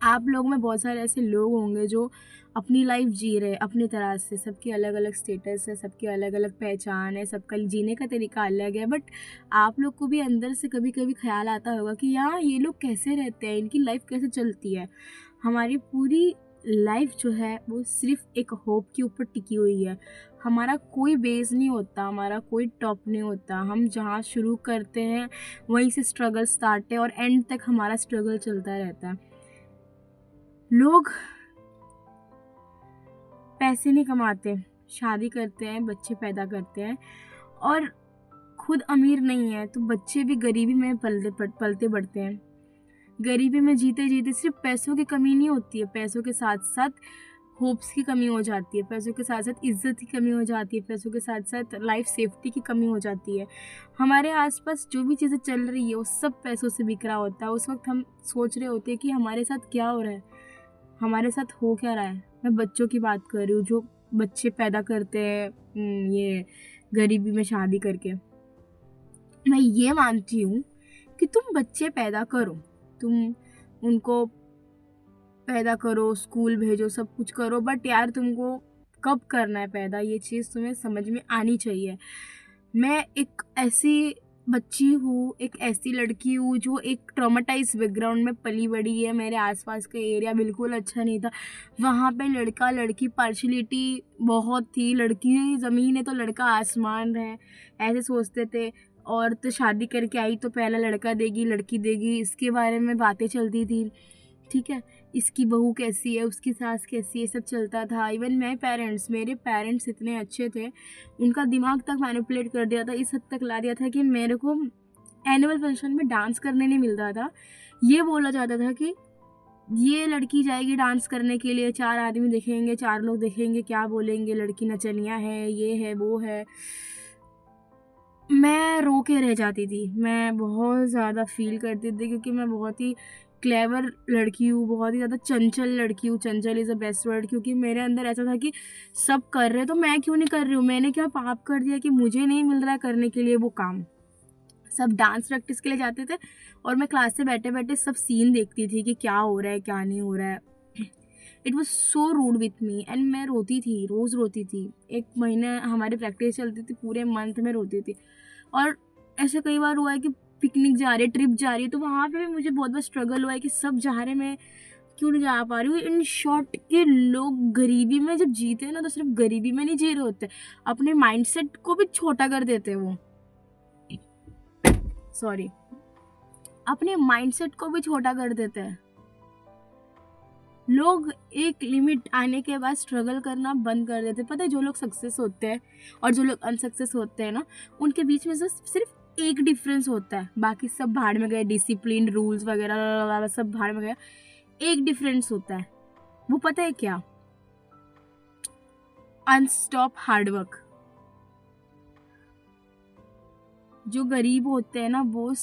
आप लोगों में बहुत सारे ऐसे लोग होंगे जो अपनी लाइफ जी रहे हैं अपनी तरह से, सबकी अलग अलग स्टेटस है, सबकी अलग अलग पहचान है, सबका जीने का तरीका अलग है, बट आप लोग को भी अंदर से कभी कभी ख्याल आता होगा कि यार ये लोग कैसे रहते हैं, इनकी लाइफ कैसे चलती है। हमारी पूरी लाइफ जो है वो सिर्फ एक होप के ऊपर टिकी हुई है। हमारा कोई बेस नहीं होता, हमारा कोई टॉप नहीं होता। हम जहाँ शुरू करते हैं वहीं से स्ट्रगल स्टार्ट है और एंड तक हमारा स्ट्रगल चलता रहता है। लोग पैसे नहीं कमाते, शादी करते हैं, बच्चे पैदा करते हैं और खुद अमीर नहीं है तो बच्चे भी गरीबी में पलते बढ़ते हैं। गरीबी में जीते जीते सिर्फ पैसों की कमी नहीं होती है, पैसों के साथ साथ होप्स की कमी हो जाती है, पैसों के साथ साथ इज्जत की कमी हो जाती है, पैसों के साथ साथ लाइफ सेफ्टी की कमी हो जाती है। हमारे आसपास जो भी चीज़ें चल रही है वो सब पैसों से बिक रहा होता है। उस वक्त हम सोच रहे होते हैं कि हमारे साथ क्या हो रहा है, हमारे साथ हो क्या रहा है। मैं बच्चों की बात कर रही हूँ जो बच्चे पैदा करते हैं ये गरीबी में शादी करके। मैं ये मानती हूँ कि तुम बच्चे पैदा करो, तुम उनको पैदा करो, स्कूल भेजो, सब कुछ करो, बट यार तुमको कब करना है पैदा ये चीज़ तुम्हें समझ में आनी चाहिए। मैं एक ऐसी बच्ची हूँ, एक ऐसी लड़की हूँ जो एक ट्रॉमेटाइज बैकग्राउंड में पली बड़ी है। मेरे आसपास का एरिया बिल्कुल अच्छा नहीं था, वहाँ पे लड़का लड़की पार्शलिटी बहुत थी। लड़की ज़मीन है तो लड़का आसमान है, ऐसे सोचते थे। और तो शादी करके आई तो पहला लड़का देगी लड़की देगी, इसके बारे में बातें चलती थी। ठीक है, इसकी बहू कैसी है, उसकी सास कैसी है, सब चलता था। इवन मेरे पेरेंट्स इतने अच्छे थे, उनका दिमाग तक मैनिपुलेट कर दिया था, इस हद तक ला दिया था कि मेरे को एनुअल फंक्शन में डांस करने नहीं मिलता था। ये बोला जाता था कि ये लड़की जाएगी डांस करने के लिए, 4 आदमी देखेंगे, 4 लोग देखेंगे, क्या बोलेंगे, लड़की नचनिया है, ये है वो है। मैं रो के रह जाती थी, मैं बहुत ज़्यादा फील करती थी क्योंकि मैं बहुत ही क्लेवर लड़की हूँ, बहुत ही ज़्यादा चंचल लड़की हूँ। चंचल इज़ अ बेस्ट वर्ड, क्योंकि मेरे अंदर ऐसा था कि सब कर रहे तो मैं क्यों नहीं कर रही हूँ। मैंने क्या पाप कर दिया कि मुझे नहीं मिल रहा है करने के लिए वो काम। सब डांस प्रैक्टिस के लिए जाते थे और मैं क्लास से बैठे बैठे सब सीन देखती थी कि क्या हो रहा है क्या नहीं हो रहा है। It was so rude with me and मैं रोती थी, रोज़ रोती थी। 1 महीने हमारी प्रैक्टिस चलती थी, पूरे मंथ में रोती थी। और ऐसे कई बार हुआ है कि पिकनिक जा रहे, ट्रिप जा रही है, तो वहाँ पे भी मुझे बहुत बार स्ट्रगल हुआ है कि सब जा रहे, मैं क्यों नहीं जा पा रही हूँ। इन शॉर्ट के लोग गरीबी में जब जीते हैं ना तो सिर्फ गरीबी में नहीं जी रहे होते, अपने माइंडसेट को भी छोटा कर देते हैं वो। सॉरी, अपने माइंडसेट को भी छोटा कर देते हैं लोग। एक लिमिट आने के बाद स्ट्रगल करना बंद कर देते। पता है, जो लोग सक्सेस होते हैं और जो लोग अनसक्सेस होते हैं ना, उनके बीच में सिर्फ एक डिफरेंस होता है, बाकी सब भाड़ में गए, डिसिप्लिन रूल्स वगैरह सब भाड़ में गया। एक डिफरेंस होता है, वो पता है क्या? Unstop hard work. जो गरीब होते हैं ना वो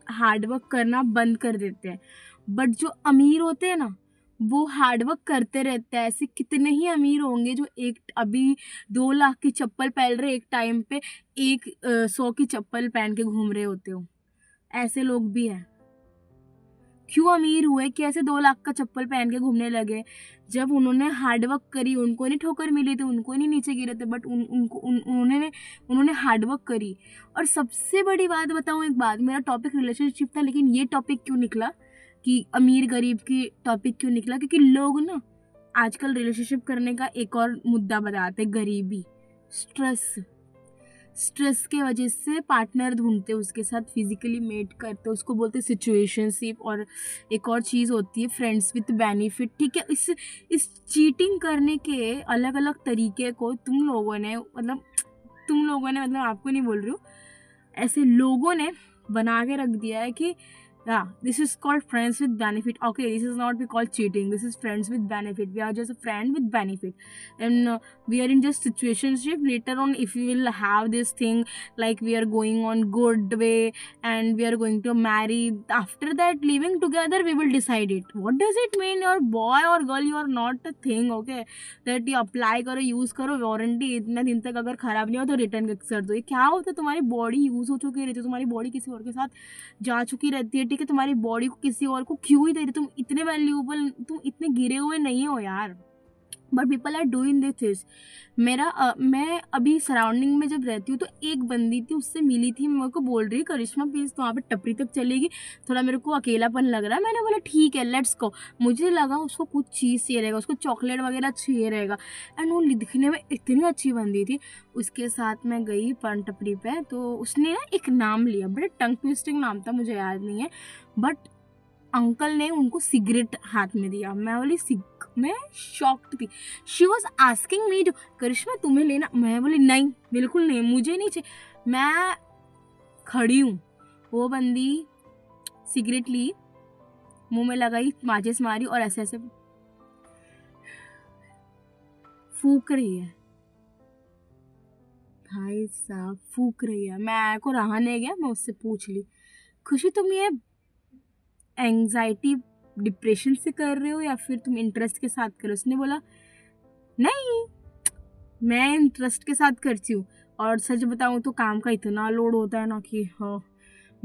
हार्डवर्क करना बंद कर देते हैं, बट जो अमीर होते हैं ना वो हार्डवर्क करते रहते हैं। ऐसे कितने ही अमीर होंगे जो एक अभी 2 लाख की चप्पल पहन रहे, एक टाइम पे 100 की चप्पल पहन के घूम रहे होते हो। ऐसे लोग भी हैं। क्यों अमीर हुए, कैसे 2 लाख का चप्पल पहन के घूमने लगे? जब उन्होंने हार्डवर्क करी, उनको नहीं ठोकर मिली थी, उनको नहीं नीचे गिरे थे, बट उन्होंने हार्डवर्क करी। और सबसे बड़ी बात बताऊं, एक बात, मेरा टॉपिक रिलेशनशिप था लेकिन ये टॉपिक क्यों निकला कि अमीर गरीब की टॉपिक क्यों निकला? क्योंकि लोग ना आजकल रिलेशनशिप करने का एक और मुद्दा बताते, गरीबी, स्ट्रेस के वजह से पार्टनर ढूंढते, उसके साथ फिजिकली मेट करते, उसको बोलते सिचुएशनशिप। और एक और चीज़ होती है फ्रेंड्स विद बेनिफिट। ठीक है, इस चीटिंग करने के अलग अलग तरीके को तुम लोगों ने मतलब आपको नहीं बोल रही हूँ, ऐसे लोगों ने बना के रख दिया है कि yeah, this is called friends with benefit. Okay, this is not be called cheating, this is friends with benefit. We are just a friend with benefit, and we are in just situationship. Later on, if we will have this thing like we are going on good way and we are going to marry, after that living together we will decide it. What does it mean you're boy or girl? You are not a thing, okay, that you apply करो, use करो, warranty इतना दिन तक अगर ख़राब नहीं हो तो रिटर्न कर दो। ये क्या होता है? तुम्हारी बॉडी यूज़ हो चुकी रहती है, तुम्हारी बॉडी किसी और के साथ जा चुकी रहती है, ठीक है, तुम्हारी बॉडी को किसी और को क्यों ही दे रही, तुम इतने वैल्यूएबल, तुम इतने गिरे हुए नहीं हो यार। But people are doing this. मैं अभी सराउंडिंग में जब रहती हूँ तो एक बंदी थी, उससे मिली थी, मेरे को बोल रही करिश्मा प्लीज़ तो वहाँ पे टपरी तक चलेगी, थोड़ा मेरे को अकेलापन लग रहा है। मैंने बोला ठीक है लेट्स गो। मुझे लगा उसको कुछ चीज़ चाहिए रहेगा, उसको चॉकलेट वगैरह चाहिए रहेगा, एंड वो दिखने में इतनी अच्छी बंदी थी। उसके साथ मैं गई पान टपरी पे, तो उसने ना एक नाम लिया, बड़ा टंग ट्विस्टिंग नाम था, मुझे याद नहीं है, बट अंकल ने उनको सिगरेट हाथ में दिया। मैं शॉक्ड थी। She was asking me to, Karishma तुम्हें लेना? मैं बोली नहीं बिल्कुल नहीं, मुझे नहीं चाहिए। मैं खड़ी हूँ, वो बंदी सिगरेट ली, मुंह में लगाई, माचिस मारी और ऐसे ऐसे फूक रही है। भाई साहब फूक रही है। मैं को रहा नहीं गया, मैं उससे पूछ ली, खुशी तुम ये एंजाइटी डिप्रेशन से कर रहे हो या फिर तुम इंटरेस्ट के साथ कर रहे हो? उसने बोला नहीं मैं इंटरेस्ट के साथ करती हूँ, और सच बताऊँ तो काम का इतना लोड होता है ना कि हाँ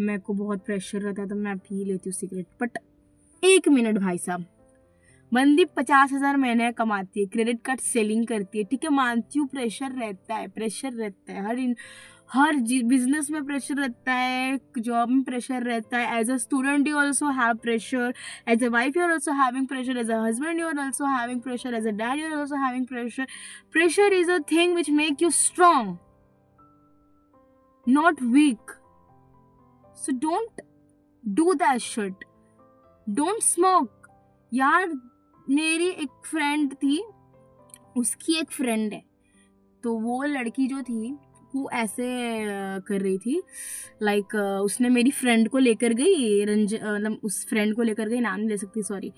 मेरे को बहुत प्रेशर रहता है तो मैं पी लेती हूँ सिगरेट। बट एक मिनट भाई साहब, बंदी 50,000 महीने कमाती है, क्रेडिट कार्ड सेलिंग करती है, ठीक है मानती हूँ प्रेशर रहता है, प्रेशर रहता है, हर बिजनेस में प्रेशर रहता है, जॉब में प्रेशर रहता है। As a student you also have pressure, as a wife you are also having pressure, as a husband you are also having pressure, as a dad you are also having pressure. Pressure is a thing which make you strong, not weak. So don't do that shit, don't smoke. यार मेरी एक friend थी, उसकी एक friend है, तो वो लड़की जो थी वो ऐसे कर रही थी, लाइक उसने मेरी फ्रेंड को लेकर गई, मतलब उस फ्रेंड को लेकर गई, नाम नहीं ले सकती सॉरी,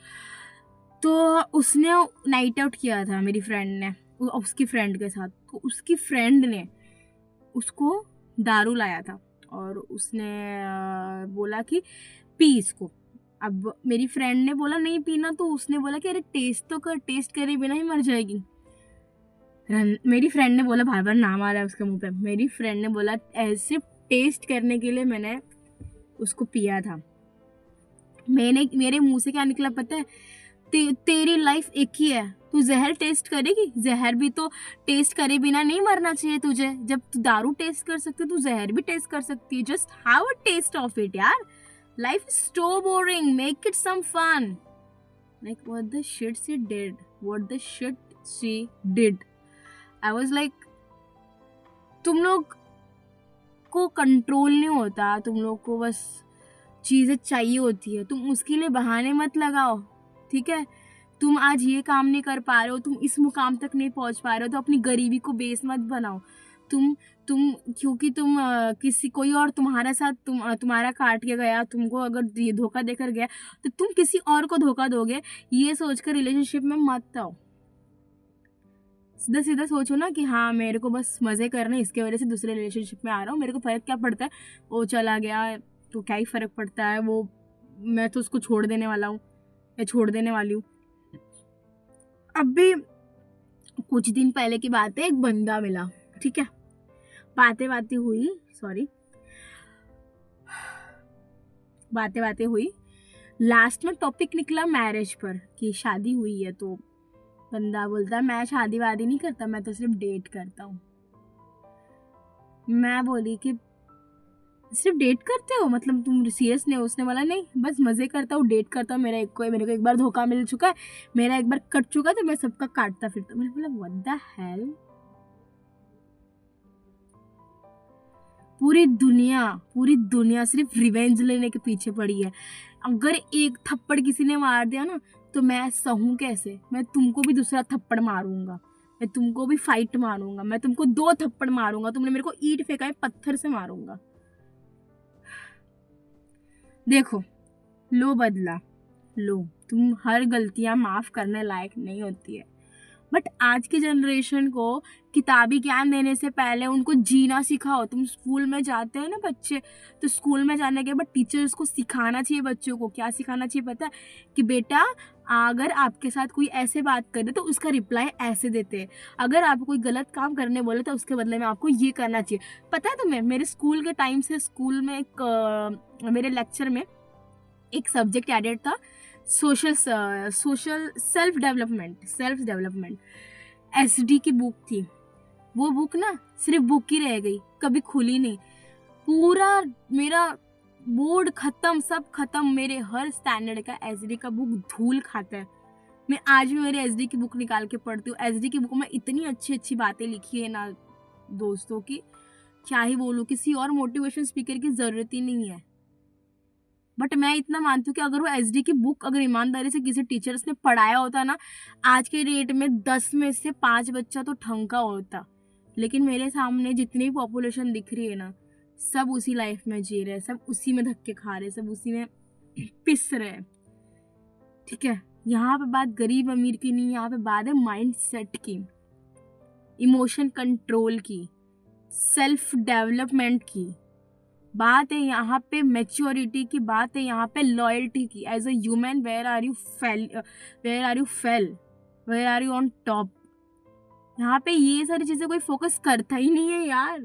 तो उसने नाइट आउट किया था मेरी फ्रेंड ने उसकी फ्रेंड के साथ, तो उसकी फ्रेंड ने उसको दारू लाया था और उसने बोला कि पी इसको। अब मेरी फ्रेंड ने बोला नहीं पीना, तो उसने बोला कि अरे टेस्ट तो कर, टेस्ट करे बिना ही मर जाएगी। मेरी फ्रेंड ने बोला, बार बार नाम आ रहा है उसके मुंह पे, मेरी फ्रेंड ने बोला सिर्फ टेस्ट करने के लिए मैंने उसको पिया था। मेरे मुंह से क्या निकला पता है? तेरी लाइफ एक ही है, तू जहर टेस्ट करेगी? जहर भी तो टेस्ट करे बिना नहीं मरना चाहिए तुझे। जब तू दारू टेस्ट कर सकती है तू जहर भी टेस्ट कर सकती है। Just have a taste of it यार। Life is so boring, make it some fun. Like what the shit she did, what the shit she did. I was like तुम लोग को कंट्रोल नहीं होता, तुम लोग को बस चीज़ें चाहिए होती है, तुम उसके लिए बहाने मत लगाओ, ठीक है? तुम आज ये काम नहीं कर पा रहे हो, तुम इस मुकाम तक नहीं पहुंच पा रहे हो, तो अपनी गरीबी को बेस मत बनाओ। तुम क्योंकि तुम किसी कोई और तुम्हारे साथ तुम्हारा काट के गया, तुमको अगर ये धोखा देकर गया, तो तुम किसी और को धोखा दोगे, ये सोचकर रिलेशनशिप में मत आओ। सीधा सीधा सोचो ना कि हाँ मेरे को बस मज़े करने, इसके वजह से दूसरे रिलेशनशिप में आ रहा हूँ, मेरे को फ़र्क क्या पड़ता है, वो चला गया तो क्या ही फ़र्क पड़ता है, वो मैं तो उसको छोड़ देने वाला हूँ या छोड़ देने वाली हूँ। अभी कुछ दिन पहले की बात है, एक बंदा मिला, ठीक है, बातें हुई, लास्ट में टॉपिक निकला मैरिज पर कि शादी हुई है, तो बंदा बोलता है मैं शादी वादी नहीं करता, मैं तो सिर्फ डेट करता हूँ। मैं बोली कि सिर्फ डेट करते हो, मतलब तुम सीरियस नहीं हो? उसने बोला नहीं बस मज़े करता हूँ, डेट करता हूँ, मेरे को एक बार धोखा मिल चुका है, मेरा एक बार कट चुका है, तो मैं सबका काटता फिरता। मैंने बोला व्हाट द हेल। पूरी दुनिया सिर्फ रिवेंज लेने के पीछे पड़ी है। अगर एक थप्पड़ किसी ने मार दिया ना तो मैं सहूँ कैसे? मैं तुमको भी दूसरा थप्पड़ मारूंगा, मैं तुमको भी फाइट मारूंगा, मैं तुमको 2 थप्पड़ मारूंगा, तुमने मेरे को ईंट फेंका है, पत्थर से मारूंगा। देखो लो बदला लो, तुम हर गलतियां माफ करने लायक नहीं होती है, बट आज की जनरेशन को किताबी ज्ञान देने से पहले उनको जीना सिखाओ। तुम स्कूल में जाते हैं ना बच्चे, तो स्कूल में जाने के बाद टीचर्स को सिखाना चाहिए, बच्चों को क्या सिखाना चाहिए पता है? कि बेटा अगर आपके साथ कोई ऐसे बात करे तो उसका रिप्लाई ऐसे देते हैं, अगर आपको कोई गलत काम करने बोले तो उसके बदले में आपको ये करना चाहिए। पता है तुम्हें, मेरे स्कूल के टाइम से स्कूल में एक मेरे लेक्चर में एक सब्जेक्ट एडेड था, social social self development. SD की बुक थी वो। बुक ना सिर्फ बुक ही रह गई, कभी खुली नहीं। पूरा मेरा बोर्ड खत्म, सब खत्म। मेरे हर स्टैंडर्ड का एसडी का बुक धूल खाता है। मैं आज भी मेरे एसडी की बुक निकाल के पढ़ती हूँ। एसडी की बुक में इतनी अच्छी अच्छी बातें लिखी है ना दोस्तों की, क्या ही बोलूँ। किसी और मोटिवेशन स्पीकर की जरूरत ही नहीं है। बट मैं इतना मानती हूँ कि अगर वो एसडी की बुक अगर ईमानदारी से किसी टीचर्स ने पढ़ाया होता ना, आज के डेट में 10 में से 5 बच्चा तो ठंका होता। लेकिन मेरे सामने जितनी पॉपुलेशन दिख रही है ना, सब उसी लाइफ में जी रहे हैं, सब उसी में धक्के खा रहे, सब उसी में पिस रहे हैं। ठीक है, यहाँ पे बात गरीब अमीर की नहीं, यहाँ पे बात है माइंड सेट की, इमोशन कंट्रोल की, सेल्फ डेवलपमेंट की बात है, यहाँ पे मैच्योरिटी की बात है, यहाँ पे लॉयल्टी की। As a human where are you fail, where are you on top. यहाँ पे ये सारी चीजें कोई फोकस करता ही नहीं है यार।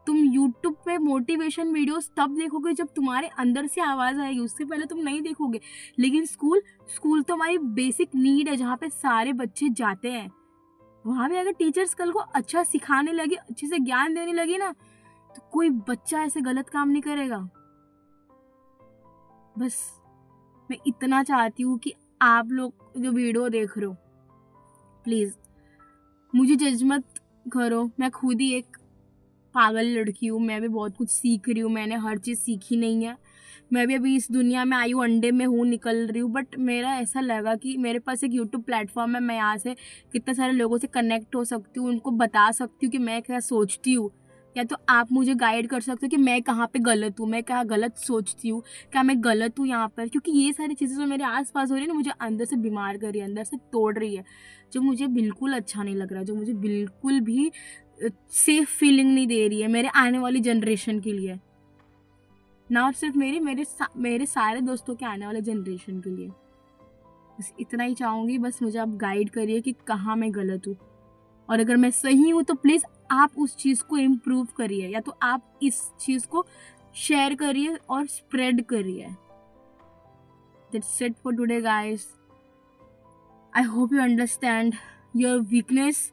तुम YouTube पे मोटिवेशन वीडियोस तब देखोगे जब तुम्हारे अंदर से आवाज आएगी, उससे पहले तुम नहीं देखोगे। लेकिन स्कूल तो हमारी बेसिक नीड है, जहाँ पे सारे बच्चे जाते हैं। वहां पे अगर टीचर्स कल को अच्छा सिखाने लगे, अच्छे से ज्ञान देने लगे ना, तो कोई बच्चा ऐसे गलत काम नहीं करेगा। बस मैं इतना चाहती हूँ कि आप लोग जो वीडियो देख रहे हो, प्लीज मुझे जज मत करो। मैं खुद ही एक पागल लड़की हूँ, मैं भी बहुत कुछ सीख रही हूँ। मैंने हर चीज़ सीखी नहीं है। मैं भी अभी इस दुनिया में आई हूँ, अंडे में हूँ, निकल रही हूँ। बट मेरा ऐसा लगा कि मेरे पास एक यूट्यूब प्लेटफॉर्म है, मैं यहाँ से कितने सारे लोगों से कनेक्ट हो सकती हूँ, उनको बता सकती हूँ कि मैं क्या सोचती हूँ, या तो आप मुझे गाइड कर सकते हो कि मैं कहाँ पे गलत हूँ, मैं क्या गलत सोचती हूँ, क्या मैं गलत हूँ यहाँ पर। क्योंकि ये सारी चीज़ें जो मेरे आसपास हो रही है ना, मुझे अंदर से बीमार कर रही है, अंदर से तोड़ रही है, जो मुझे बिल्कुल अच्छा नहीं लग रहा, जो मुझे बिल्कुल भी सेफ फीलिंग नहीं दे रही है मेरे आने वाली जनरेशन के लिए। ना और सिर्फ मेरे सारे दोस्तों के आने वाले जनरेशन के लिए। बस इतना ही चाहूँगी, बस मुझे आप गाइड करिए कि कहाँ मैं गलत हूँ, और अगर मैं सही हूँ तो प्लीज़ आप उस चीज़ को इम्प्रूव करिए, या तो आप इस चीज़ को शेयर करिए और स्प्रेड करिए। That's it for today guys. I hope you understand your weakness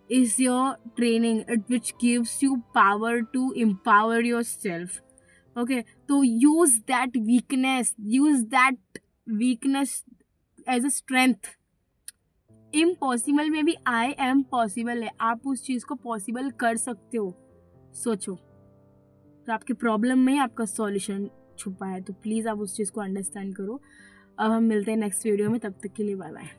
is your training, which gives you power to empower yourself. Okay, so use that weakness as a strength. Impossible में भी I am possible है, आप उस चीज़ को possible कर सकते हो। सोचो, तो आपके प्रॉब्लम में ही आपका सॉल्यूशन छुपा है। तो प्लीज़ आप उस चीज़ को अंडरस्टैंड करो। अब हम मिलते हैं नेक्स्ट वीडियो में, तब तक के लिए बाय बाय।